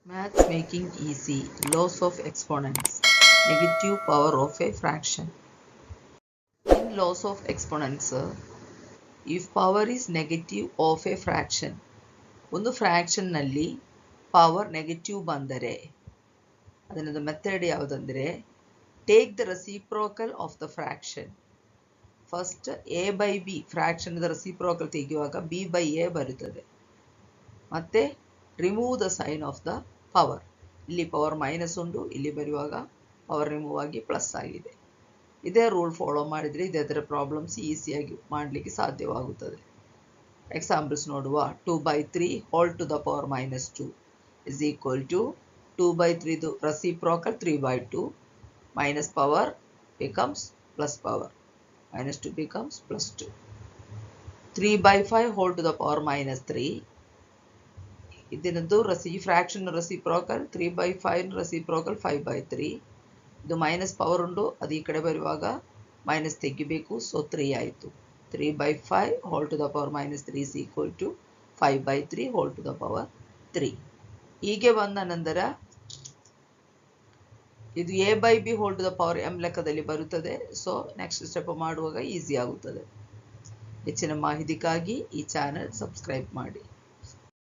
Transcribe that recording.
Maths making easy. Laws of exponents. Negative power of a fraction. In laws of exponents, if power is negative of a fraction, ಒಂದು fraction ನಲ್ಲಿ power negative ಬಂದರೆ ಅದನ್ನದು method ಯಾವುದಂದ್ರೆ take the reciprocal of the fraction. First A by B fraction reciprocal ತೆಗೆಯುವಾಗ B by A ಬರುತ್ತದೆ. ಮತ್ತೆ remove the sign of the power. ಇಲ್ಲಿ power minus ಉಂಟು, ಇಲ್ಲಿ ಬರುವಾಗ ಪವರ್ ರಿಮೂವ್ ಆಗಿ ಪ್ಲಸ್ ಆಗಿದೆ. ಇದೇ ರೂಲ್ ಫಾಲೋ ಮಾಡಿದರೆ ಇದರ ಪ್ರಾಬ್ಲಮ್ಸ್ ಈಸಿಯಾಗಿ ಮಾಡಲಿಕ್ಕೆ ಸಾಧ್ಯವಾಗುತ್ತದೆ. ಎಕ್ಸಾಂಪಲ್ಸ್ ನೋಡುವ. 2/3 whole to the power minus 2 is equal to 2/3 reciprocal 3/2 minus power becomes plus power. Minus 2 becomes plus 2. 3/5 whole to the power minus 3. ಇದನ್ನದು ಫ್ರಾಕ್ಷನ್ ರೆಸಿಪ್ರೋಕಲ್ 3/5 ರೆಸಿಪ್ರೋಕಲ್ 5/3. ಇದು ಮೈನಸ್ ಪವರ್ ಉಂಟು, ಅದು ಈ ಕಡೆ ಬರುವಾಗ ಮೈನಸ್ ತೆಗಿಬೇಕು, ಸೊ 3 ಆಯಿತು. 3/5 whole to the power minus 3 is equal to 5/3 whole to the power 3. ಹೀಗೆ ಬಂದ ನಂತರ ಇದು A by B whole to the power M ಲೆಕ್ಕದಲ್ಲಿ ಬರುತ್ತದೆ. ಸೊ ನೆಕ್ಸ್ಟ್ ಸ್ಟೆಪ್ ಮಾಡುವಾಗ ಈಸಿ ಆಗುತ್ತದೆ. ಹೆಚ್ಚಿನ ಮಾಹಿತಿಗಾಗಿ ಈ ಚಾನೆಲ್ ಸಬ್ಸ್ಕ್ರೈಬ್ ಮಾಡಿ.